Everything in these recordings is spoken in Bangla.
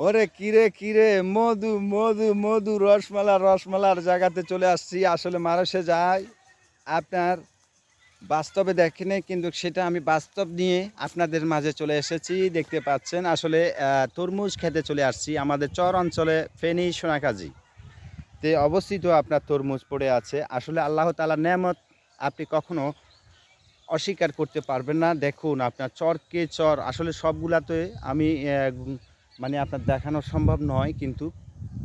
ওরে কিরে কিরে, মধু মধু মধু, রসমালা রসমালার জায়গাতে চলে আসছি। আসলে মানুষে যায় আপনার বাস্তবে দেখেনি, কিন্তু সেটা আমি বাস্তব নিয়ে আপনাদের মাঝে চলে এসেছি। দেখতে পাচ্ছেন আসলে তরমুজ খেতে চলে আসছি আমাদের চর অঞ্চলে, ফেনী সোনাকাজি তে অবস্থিত আপনার তরমুজ পড়ে আছে। আসলে আল্লাহ তাআলার নেয়ামত আপনি কখনো অস্বীকার করতে পারবেন না। দেখুন আপনার চরকে চর, আসলে সবগুলাতে আমি মানে আপনার দেখানো সম্ভব নয়, কিন্তু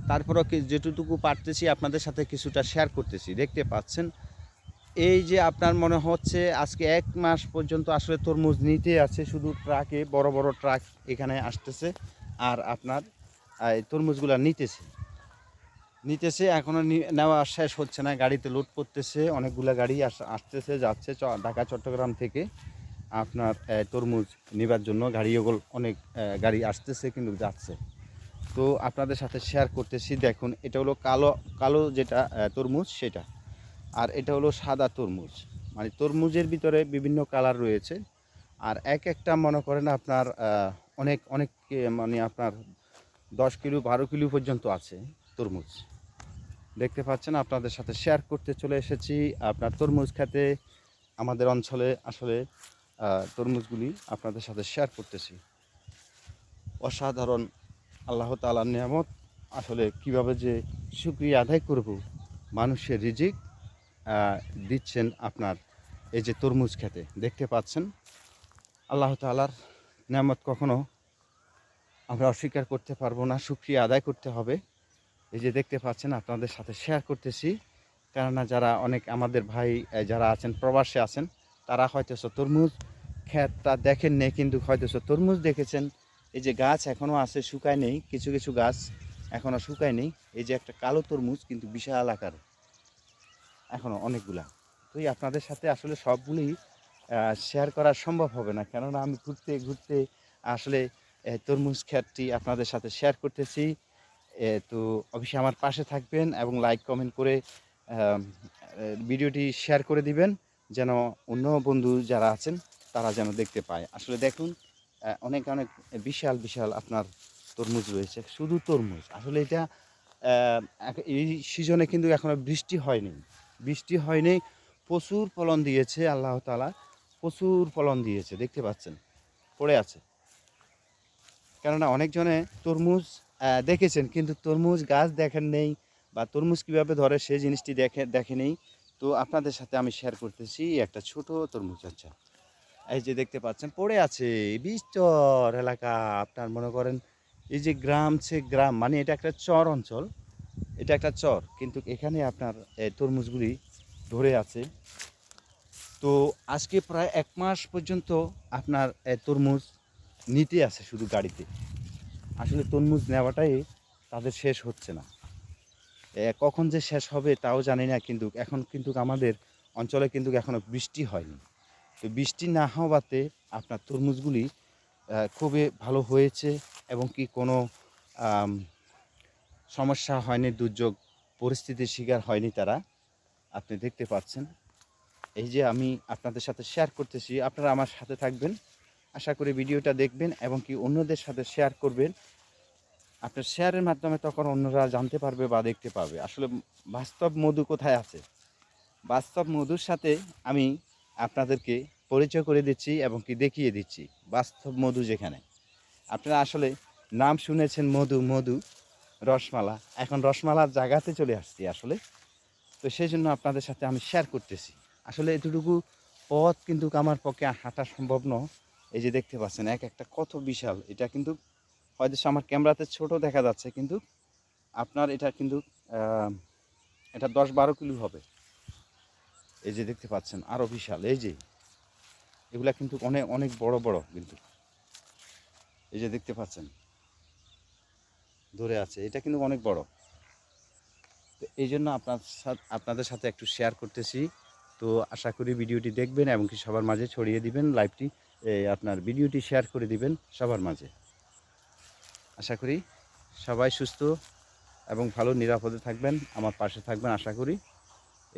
তারপরেও যেটুকু পারতেছি আপনাদের সাথে কিছুটা শেয়ার করতেছি। দেখতে পাচ্ছেন এই যে আপনার মনে হচ্ছে আজকে ১ মাস পর্যন্ত আসলে তরমুজ নিতে আছে, শুধু ট্রাকে বড় বড় ট্রাক এখানে আসতেছে আর আপনার এই তরমুজগুলা নিতেছে এখনও নেওয়া শেষ হচ্ছে না, গাড়িতে লোড করতেছে। অনেকগুলা গাড়ি আসতেছে যাচ্ছে ঢাকা চট্টগ্রাম থেকে আপনার তরমুজ নেবার জন্য। গাড়িগুলো অনেক গাড়ি আসতেছে কিন্তু যাচ্ছে। তো আপনাদের সাথে শেয়ার করতেছি। দেখুন এটা হলো কালো কালো যেটা তরমুজ সেটা, আর এটা হলো সাদা তরমুজ। মানে তরমুজের ভিতরে বিভিন্ন কালার রয়েছে, আর এক একটা মনে করেন আপনার অনেক অনেক মানে আপনার 10 কিলো 12 কিলো পর্যন্ত আছে তরমুজ। দেখতে পাচ্ছেন আপনাদের সাথে শেয়ার করতে চলে এসেছি আপনার তরমুজ খেতে আমাদের অঞ্চলে। আসলে তরমুজগুলি আপনাদের সাথে শেয়ার করতেছি। অসাধারণ আল্লাহ তাআলার নিয়ামত, আসলে কিভাবে যে শুকরিয়া আদায় করব। মানুষের রিজিক দিচ্ছেন আপনার এই যে তরমুজ খেতে। দেখতে পাচ্ছেন আল্লাহ তাআলার নিয়ামত কখনো আমরা অস্বীকার করতে পারবো না, শুকরিয়া আদায় করতে হবে। এই যে দেখতে পাচ্ছেন আপনাদের সাথে শেয়ার করতেছি, কেননা যারা অনেক আমাদের ভাই যারা আছেন প্রবাসে আছেন, তারা হয়তো তরমুজ ক্ষেতটা দেখেন নেই, কিন্তু হয়তো তরমুজ দেখেছেন। এই যে গাছ এখনও আছে, শুকায় নেই, কিছু কিছু গাছ এখনও শুকায় নেই। এই যে একটা কালো তরমুজ কিন্তু বিশাল আকার, এখনও অনেকগুলা। তো এই আপনাদের সাথে আসলে সবগুলি শেয়ার করা সম্ভব হবে না, কেননা আমি ঘুরতে ঘুরতে আসলে তরমুজ ক্ষেতটি আপনাদের সাথে শেয়ার করতেছি। তো অবশ্যই আমার পাশে থাকবেন এবং লাইক কমেন্ট করে ভিডিওটি শেয়ার করে দিবেন, যেন অন্য বন্ধু যারা আছেন তারা যেন দেখতে পায়। আসলে দেখুন অনেক অনেক বিশাল বিশাল আপনার তরমুজ রয়েছে, শুধু তরমুজ। আসলে এটা এই সিজনে কিন্তু এখনও বৃষ্টি হয়নি, প্রচুর ফলন দিয়েছে আল্লাহ তাআলা, প্রচুর ফলন দিয়েছে। দেখতে পাচ্ছেন পড়ে আছে, কেননা অনেকজনে তরমুজ দেখেছেন, কিন্তু তরমুজ গাছ দেখেন নেই, বা তরমুজ কীভাবে ধরে সেই জিনিসটি দেখে নেই। তো আপনাদের সাথে আমি শেয়ার করতেছি একটা ছোট তরমুজ। আচ্ছা, এই যে দেখতে পাচ্ছেন পড়ে আছে, বিচর এলাকা আপনার মনে করেন। এই যে গ্রাম সে গ্রাম, মানে এটা একটা চর অঞ্চল, এটা একটা চর, কিন্তু এখানে আপনার তরমুজগুলি ধরে আছে। তো আজকে প্রায় 1 মাস পর্যন্ত আপনার তরমুজ নিতে আছে শুধু গাড়িতে। আসলে তরমুজ নেওয়াটাই তাদের শেষ হচ্ছে না। কখন যে শেষ হবে তাও জানি না, কিন্তু এখন কিন্তু আমাদের অঞ্চলে কিন্তু এখনও বৃষ্টি হয়নি। তো বৃষ্টি না হওয়াতে আপনার তরমুজগুলি খুবই ভালো হয়েছে, এবং কি কোনো সমস্যা হয়নি, দুর্যোগ পরিস্থিতির শিকার হয়নি তারা। আপনি দেখতে পাচ্ছেন এই যে আমি আপনাদের সাথে শেয়ার করতেছি, আপনারা আমার সাথে থাকবেন। আশা করি ভিডিওটা দেখবেন এবং কি অন্যদের সাথে শেয়ার করবেন। আপনার শেয়ারের মাধ্যমে তখন অন্যরা জানতে পারবে বা দেখতে পাবে আসলে বাস্তব মধু কোথায় আছে। বাস্তব মধুর সাথে আমি আপনাদেরকে পরিচয় করে দিচ্ছি এবং কি দেখিয়ে দিচ্ছি বাস্তব মধু যেখানে। আপনারা আসলে নাম শুনেছেন মধু মধু, রসমালা, এখন রসমালার জায়গাতে চলে আসছি আসলে। তো সেই জন্য আপনাদের সাথে আমি শেয়ার করতেছি। আসলে এতটুকু পথ কিন্তু আমার পক্ষে হাঁটা সম্ভব নয়। এই যে দেখতে পাচ্ছেন এক একটা কত বিশাল, এটা কিন্তু হয়তো আমার ক্যামেরাতে ছোট দেখা যাচ্ছে, কিন্তু আপনার এটা কিন্তু এটা 10-12 কিলো হবে। এই যে দেখতে পাচ্ছেন আরও বিশাল, এই যে এগুলা কিন্তু অনেক অনেক বড় বড়, কিন্তু এই যে দেখতে পাচ্ছেন ধরে আছে, এটা কিন্তু অনেক বড়। তো এই জন্য আপনাদের সাথে একটু শেয়ার করতেছি। তো আশা করি ভিডিওটি দেখবেন এবং কি সবার মাঝে ছড়িয়ে দিবেন, লাইভটি আপনার ভিডিওটি শেয়ার করে দিবেন সবার মাঝে। আশা করি সবাই সুস্থ এবং ভালো নিরাপদে থাকবেন, আমার পাশে থাকবেন আশা করি।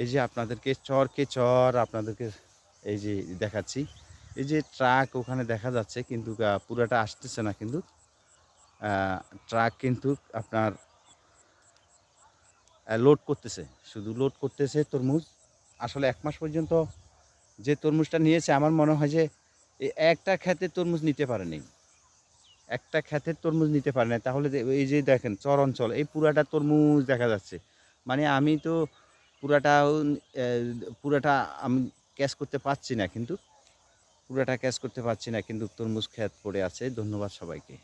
এই যে আপনাদেরকে চর আপনাদেরকে এই যে দেখাচ্ছি। এই যে ট্রাক ওখানে দেখা যাচ্ছে, কিন্তু পুরাটা আসতেছে না, কিন্তু ট্রাক কিন্তু আপনার লোড করতেছে, শুধু লোড করতেছে তরমুজ। আসলে ১ মাস পর্যন্ত যে তরমুজটা নিয়েছে আমার মনে হয় যে একটা ক্ষেতের তরমুজ নিতে পারেনি। একটা ক্ষেতের তরমুজ নিতে পারে নাই। তাহলে এই যে দেখেন চর অঞ্চল এই পুরাটা তরমুজ দেখা যাচ্ছে। মানে আমি তো পুরাটাও অ্যা পুরাটা আমি ক্যাচ করতে পারছি না কিন্তু পুরাটা ক্যাচ করতে পারছি না কিন্তু তরমুজ ক্ষেত পড়ে আছে। ধন্যবাদ সবাইকে।